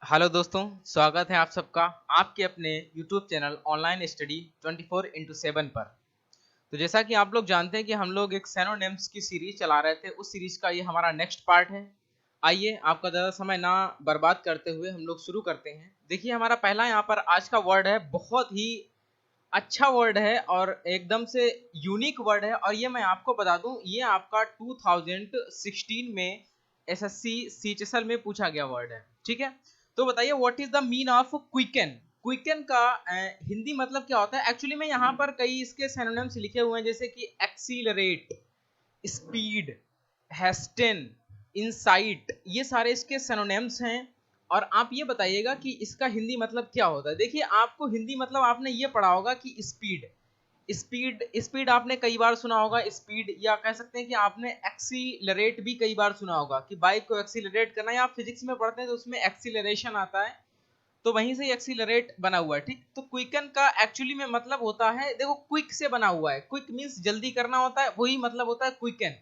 Hello दोस्तों, स्वागत है आप सबका आपके अपने YouTube चैनल ऑनलाइन स्टडी 24/7 पर। तो जैसा कि आप लोग जानते हैं कि हम लोग एक सिनोनिम्स की सीरीज चला रहे थे, उस सीरीज का ये हमारा नेक्स्ट पार्ट है। आइए आपका ज़्यादा समय ना बर्बाद करते हुए हम लोग शुरू करते हैं। देखिए हमारा पहला यहाँ पर आज का वर्ड है, बहुत ही अच्छा वर्ड है और एकदम से यूनिक वर्ड है। और ये मैं आपको बता दूं, ये आपका 2016 में एसएससी सीएचएसएल में पूछा गया वर्ड है। ठीक है, तो बताइए what is the mean of quicken. Quicken का हिंदी मतलब क्या होता है। एक्चुअली में यहाँ पर कई इसके सिनोनिम्स लिखे हुए हैं, जैसे कि एक्सीलरेट, स्पीड, हेस्टेन, इनसाइट, ये सारे इसके सिनोनिम्स हैं। और आप ये बताइएगा कि इसका हिंदी मतलब क्या होता है। देखिए आपको हिंदी मतलब आपने ये पढ़ा होगा कि स्पीड, स्पीड स्पीड आपने कई बार सुना होगा स्पीड, या कह सकते हैं कि आपने एक्सीलरेट भी कई बार सुना होगा कि बाइक को एक्सीलरेट करना, या आप फिजिक्स में पढ़ते हैं तो उसमें एक्सीलरेशन आता है, तो वहीं से एक्सीलरेट बना हुआ है। ठीक, तो क्विकन का एक्चुअली में मतलब होता है, देखो क्विक से बना हुआ है, क्विक मींस जल्दी करना होता है, वही मतलब होता है क्विकन।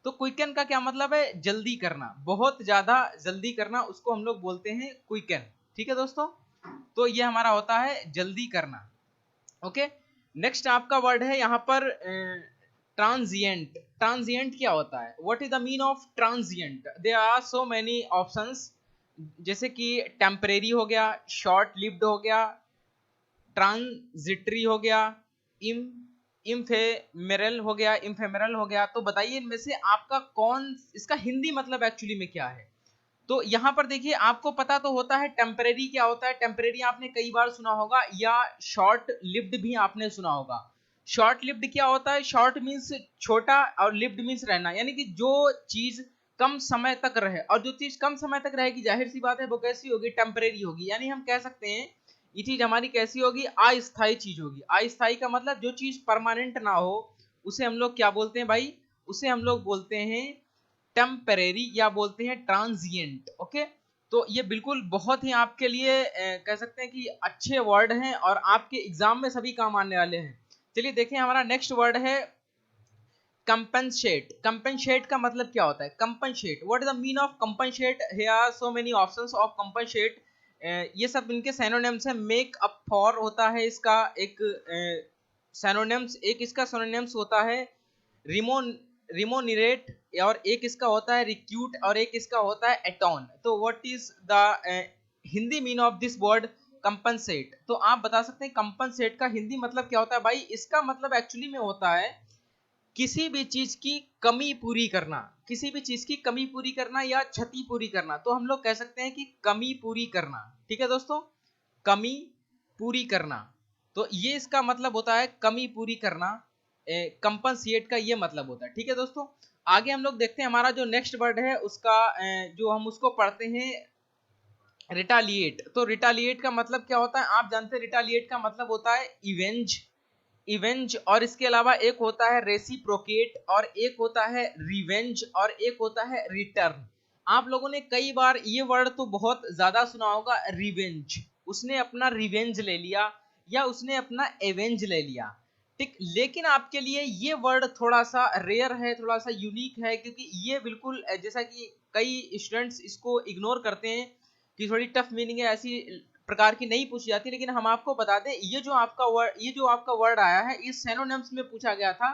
तो क्विकन का क्या मतलब है, जल्दी करना, बहुत ज्यादा जल्दी करना, उसको हम लोग बोलते हैं क्विकन। ठीक है दोस्तों, तो ये हमारा होता है जल्दी करना। ओके, नेक्स्ट आपका वर्ड है यहाँ पर ट्रांजिएंट। ट्रांजिएंट क्या होता है, what is the mean of transient. There are so many options, जैसे कि टेम्परेरी हो गया, शॉर्ट लिव्ड हो गया, ट्रांजिटरी हो गया, इम इम्फेमेरल हो गया, इम्फेमेरल हो गया। तो बताइए इनमें से आपका कौन, इसका हिंदी मतलब एक्चुअली में क्या है। तो यहाँ पर देखिए आपको पता तो होता है टेम्परेरी क्या होता है, टेम्परेरी आपने कई बार सुना होगा, या शॉर्ट लिव्ड भी आपने सुना होगा। शॉर्ट लिव्ड क्या होता है, शॉर्ट मीन्स छोटा और लिव्ड मीन्स रहना, यानी कि जो चीज कम समय तक रहे, और जो चीज कम समय तक रहेगी जाहिर सी बात है वो कैसी होगी, टेम्परेरी होगी। यानी हम कह सकते हैं ये चीज हमारी कैसी होगी, अस्थायी चीज होगी। अस्थायी का मतलब जो चीज परमानेंट ना हो, उसे हम लोग क्या बोलते हैं भाई, उसे हम लोग बोलते हैं टेम्परेरी, या बोलते हैं ट्रांजिएंट। ओके, तो ये बिल्कुल बहुत ही आपके लिए कह सकते हैं कि अच्छे वर्ड हैं और आपके एग्जाम में सभी काम आने वाले हैं। चलिए देखें हमारा नेक्स्ट वर्ड है कंपनसेट। कंपनसेट का मतलब क्या होता है, compensate, what is the mean of compensate. Here are so many options of compensate. ये सब इनके सिनोनिम्स हैं। मेक अप फॉर होता है इसका एक सिनोनिम्स, एक इसका सिनोनिम्स होता है रिमोन रिमोनिरेट, और एक इसका होता है रिक्यूट, और एक इसका होता है एटॉन। तो what is the Hindi mean of this word compensate. तो आप बता सकते हैं कंपनसेट का हिंदी मतलब क्या होता है भाई। इसका मतलब एक्चुअली में होता है किसी भी चीज की कमी पूरी करना, किसी भी चीज की कमी पूरी करना या क्षति पूरी करना। तो हम लोग कह सकते हैं कि कमी पूरी करना। ठीक है दोस्तों, कमी पूरी करना, तो ये इसका मतलब होता है कमी पूरी करना। कंपनसेट का ये मतलब होता है। ठीक है दोस्तों, आगे हम लोग देखते हैं हमारा जो नेक्स्ट वर्ड है उसका जो हम उसको पढ़ते हैं रिटालिएट। तो रिटालिएट का मतलब क्या होता है, आप जानते हैं रिटालिएट का मतलब होता है इवेंज, इवेंज, और इसके अलावा एक होता है रेसिप्रोकेट, और एक होता है रिवेंज, और एक होता है रिटर्न। आप लोगों ने कई बार ये वर्ड तो बहुत ज्यादा सुना होगा, रिवेंज, उसने अपना रिवेंज ले लिया, या उसने अपना एवेंज ले लिया। ठीक, लेकिन आपके लिए ये वर्ड थोड़ा सा रेयर है, थोड़ा सा यूनिक है, क्योंकि ये बिल्कुल जैसा कि कई स्टूडेंट्स इसको इग्नोर करते हैं कि थोड़ी टफ मीनिंग है, ऐसी प्रकार की नहीं पूछी जाती। लेकिन हम आपको बता दें ये जो आपका वर्ड आया है, इस सिनोनिम्स में पूछा गया था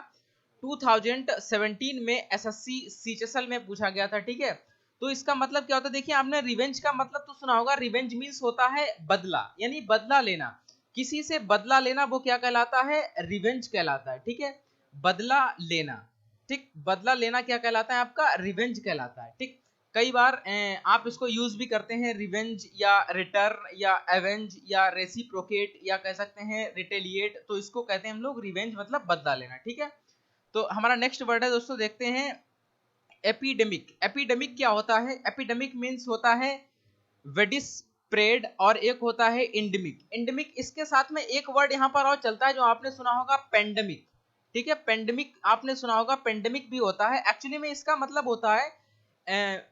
2017 में, एसएससी सीएचएसएल में पूछा गया था। ठीक है, तो इसका मतलब क्या होता है, देखिए आपने रिवेंज का मतलब तो सुना होगा, रिवेंज मीन्स होता है बदला, यानी बदला लेना, किसी से बदला लेना, वो क्या कहलाता है, रिवेंज कहलाता है। ठीक है, बदला लेना, ठीक, बदला लेना क्या कहलाता है आपका, रिवेंज कहलाता है। ठीक, कई बार आप इसको यूज भी करते हैं, रिवेंज या रिटर्न या एवेंज या रेसिप्रोकेट, या कह सकते हैं रिटेलिएट, तो इसको कहते हैं हम लोग रिवेंज, मतलब बदला लेना। ठीक है, तो हमारा नेक्स्ट वर्ड है दोस्तों, देखते हैं एपिडेमिक। एपिडेमिक क्या होता है, एपिडेमिक मीन्स होता है वेडिस स्प्रेड, और एक होता है इंडेमिक। इंडेमिक, इसके साथ में एक वर्ड यहाँ पर और चलता है जो आपने सुना होगा, पेंडेमिक। ठीक है, पेंडेमिक आपने सुना होगा, पेंडेमिक भी होता है। एक्चुअली में इसका मतलब होता है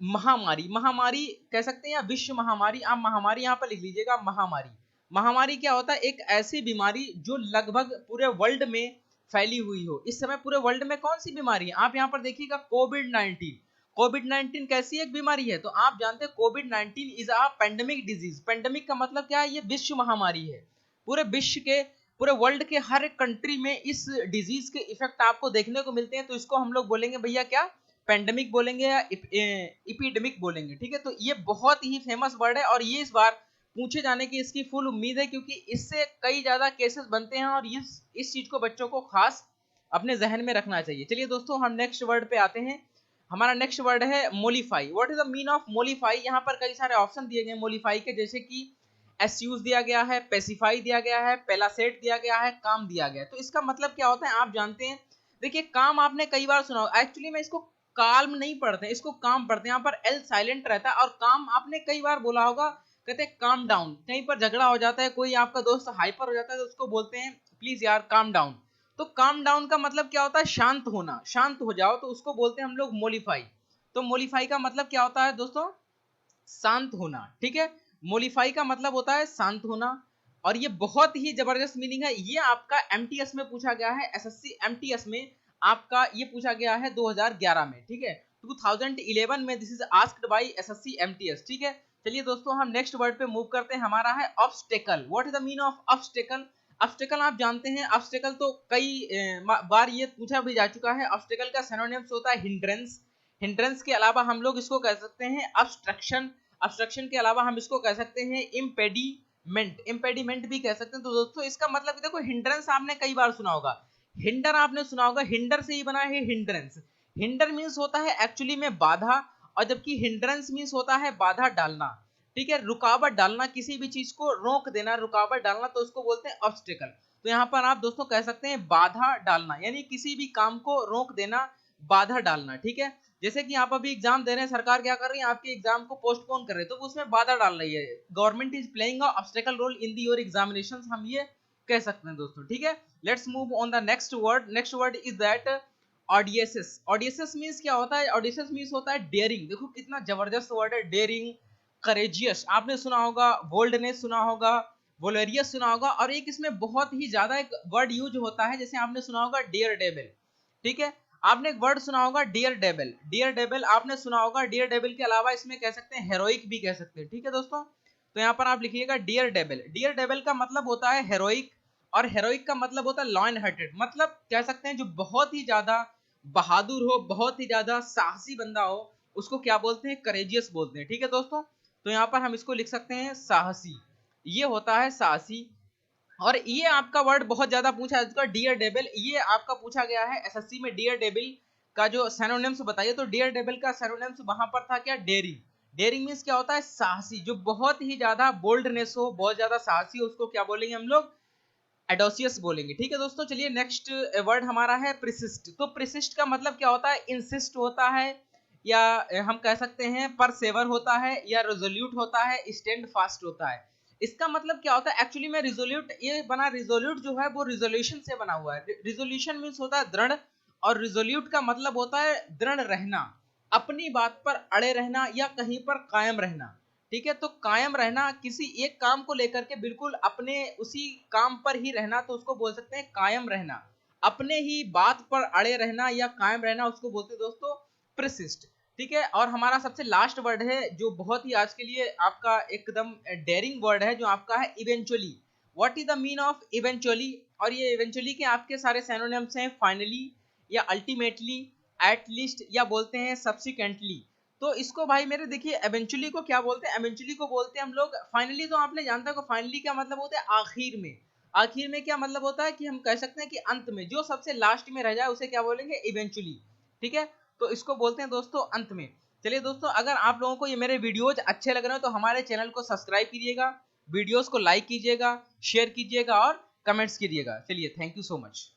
महामारी, महामारी कह सकते हैं, या विश्व महामारी, आप महामारी यहाँ पर लिख लीजिएगा, महामारी। महामारी क्या होता है, एक ऐसी बीमारी जो लगभग पूरे वर्ल्ड में फैली हुई हो। इस समय पूरे वर्ल्ड में कौन सी बीमारी है, आप यहाँ पर देखिएगा कोविड 19। कोविड-19 कैसी एक बीमारी है? तो आप जानते हैं कोविड-19 is a pandemic disease. Pandemic का मतलब क्या है? ये विश्व महामारी है। पूरे विश्व के, पूरे वर्ल्ड के हर एक कंट्री में इस डिजीज के इफेक्ट आपको देखने को मिलते हैं। तो इसको हम लोग बोलेंगे भैया क्या? पेंडेमिक बोलेंगे या एपिडेमिक बोलेंगे। ठीक है, तो ये बहुत ही फेमस वर्ड है और ये इस बार पूछे जाने की इसकी फुल उम्मीद है, क्योंकि इससे कई ज्यादा केसेस बनते हैं और इस चीज को बच्चों को खास अपने जहन में रखना चाहिए। चलिए दोस्तों, हम नेक्स्ट वर्ड पे आते हैं। हमारा नेक्स्ट वर्ड है mollify. What is the mean of mollify? यहाँ पर कई सारे ऑप्शन दिए गए मोलिफाई के, जैसे कि एस्यूज दिया गया है, पेसिफाई दिया गया है, पेलासेट दिया गया है, काम दिया गया है। तो इसका मतलब क्या होता है आप जानते हैं? देखिए, काम आपने कई बार सुना होगा। एक्चुअली में इसको काल्म नहीं पढ़ते हैं, इसको काम पढ़ते हैं। यहाँ पर एल साइलेंट रहता है। और काम आपने कई बार बोला होगा, कहते हैं काम डाउन। कहीं पर झगड़ा हो जाता है, कोई आपका दोस्त हाइपर हो जाता है, तो उसको बोलते हैं प्लीज यार काम डाउन। तो काम डाउन का मतलब क्या होता है? शांत होना, शांत हो जाओ, तो उसको बोलते हैं हम लोग मोलिफाई। तो मोलिफाई का मतलब क्या होता है दोस्तों? शांत होना। ठीक है, मोलिफाई का मतलब होता है शांत होना। और ये बहुत ही जबरदस्त मीनिंग है। ये आपका एमटीएस में पूछा गया है, एसएससी एमटीएस में आपका ये पूछा गया है 2011 में। ठीक है, 2011 में this is asked by SSC MTS. ठीक है, चलिए दोस्तों, हम नेक्स्ट वर्ड पे मूव करते हैं। हमारा है obstacle. What is the mean of obstacle? Obstacle आप जानते हैं, ऑब्स्टेकल तो कई बार ये पूछा भी जा चुका है। ऑब्स्टेकल का सिनोनिम्स होता है हिंड्रेंस। हिंड्रेंस के अलावा हम लोग इसको कह सकते हैं ऑब्स्ट्रक्शन। ऑब्स्ट्रक्शन के अलावा हम इसको कह सकते हैं इम्पेडिमेंट। इम्पेडिमेंट भी कह सकते हैं। तो दोस्तों, इसका मतलब देखो, हिंड्रेंस आपने कई बार सुना होगा, हिंडर आपने सुना होगा, हिंडर से ही बना है हिंड्रेंस। हिंडर मीन्स होता है एक्चुअली में बाधा, और जबकि हिंड्रेंस मीन्स होता है बाधा डालना। ठीक है, रुकावट डालना, किसी भी चीज को रोक देना, रुकावट डालना, तो उसको बोलते हैं ऑब्स्टेकल। तो यहाँ पर आप दोस्तों कह सकते हैं बाधा डालना, यानी किसी भी काम को रोक देना, बाधा डालना। ठीक है, जैसे कि आप अभी एग्जाम दे रहे हैं, सरकार क्या कर रही है? आपके एग्जाम को पोस्टपोन कर रही है, तो उसमें बाधा डाल रही है। Government is playing a obstacle role in your examinations, हम ये कह सकते हैं दोस्तों। ठीक है, let's move on the next word. Next word is that audacious. Audacious means क्या होता है? ऑडियसेस मींस होता है डेयरिंग। देखो कितना जबरदस्त वर्ड है, डेयरिंग, करेजियस आपने सुना होगा, बोल्डनेस सुना होगा, वोलेरियस सुना होगा, और एक इसमें बहुत ही ज्यादा एक वर्ड यूज होता है, जैसे आपने सुना होगा डियर डेविल। ठीक है, आपने एक वर्ड सुना होगा डियर डेविल। डियर डेविल आपने सुना होगा। डियर डेविल के अलावा इसमें कह सकते हैं हेरोइक भी कह सकते हैं। ठीक है दोस्तों, तो यहाँ पर आप लिखिएगा डियर डेविल। डियर डेविल का मतलब होता है हेरोइक, और हेरोइक का मतलब होता है लॉयन हार्टेड। मतलब कह सकते हैं जो बहुत ही ज्यादा बहादुर हो, बहुत ही ज्यादा साहसी बंदा हो, उसको क्या बोलते हैं? करेजियस बोलते हैं। ठीक है दोस्तों, तो यहाँ पर हम इसको लिख सकते हैं साहसी। ये होता है साहसी। और ये आपका वर्ड बहुत ज्यादा पूछा है, डियर डेविल, ये आपका पूछा गया है एसएससी में। डियर डेविल का जो सिनोनिम्स बताइए, तो डियर डेविल का सिनोनिम्स वहां पर था क्या? डेयरिंग। डेयरिंग मींस क्या होता है? साहसी, जो बहुत ही ज्यादा बोल्डनेस हो, बहुत ज्यादा साहसी हो, उसको क्या बोलेंगे हम लोग? एडोसियस बोलेंगे। ठीक है दोस्तों, चलिए नेक्स्ट वर्ड हमारा है प्रिसिस्ट। तो प्रिसिस्ट का मतलब क्या होता है? इंसिस्ट होता है, या हम कह सकते हैं परसेवर होता है, या रिजोल्यूट होता है, स्टैंड फास्ट होता है। इसका मतलब क्या होता है? एक्चुअली में रिजोल्यूट ये बना, रिजोल्यूट जो है वो रिजोल्यूशन से बना हुआ है। रिजोल्यूशन मीन्स होता है दृढ़, और रिजोल्यूट का मतलब होता है दृढ़ रहना, अपनी बात पर अड़े रहना, या कहीं पर कायम रहना। ठीक है, तो कायम रहना, किसी एक काम को लेकर के बिल्कुल अपने उसी काम पर ही रहना, तो उसको बोल सकते हैं कायम रहना। अपने ही बात पर अड़े रहना या कायम रहना, उसको बोलते हैं दोस्तों प्रिसिस्ट। ठीक है, और हमारा सबसे लास्ट वर्ड है जो बहुत ही आज के लिए आपका एकदम डेयरिंग वर्ड है, जो आपका है eventually. What is the mean of eventually? और ये इवेंचुअली के आपके सारे सिनोनिम्स हैं, फाइनली, या अल्टीमेटली, एट लीस्ट, या बोलते हैं सब्सिक्वेंटली। तो इसको भाई मेरे देखिए, एवेंचुअली को क्या बोलते हैं? एवेंचुअली को बोलते हैं हम लोग फाइनली। तो आपने जानता है फाइनली क्या मतलब होता है? आखिर में। आखिर में क्या मतलब होता है? कि हम कह सकते हैं कि अंत में, जो सबसे लास्ट में रह जाए उसे क्या बोलेंगे? इवेंचुअली। ठीक है, तो इसको बोलते हैं दोस्तों अंत में। चलिए दोस्तों, अगर आप लोगों को ये मेरे वीडियोज अच्छे लग रहे हो तो हमारे चैनल को सब्सक्राइब कीजिएगा, वीडियोज को लाइक कीजिएगा, शेयर कीजिएगा और कमेंट्स कीजिएगा। चलिए, थैंक यू सो मच।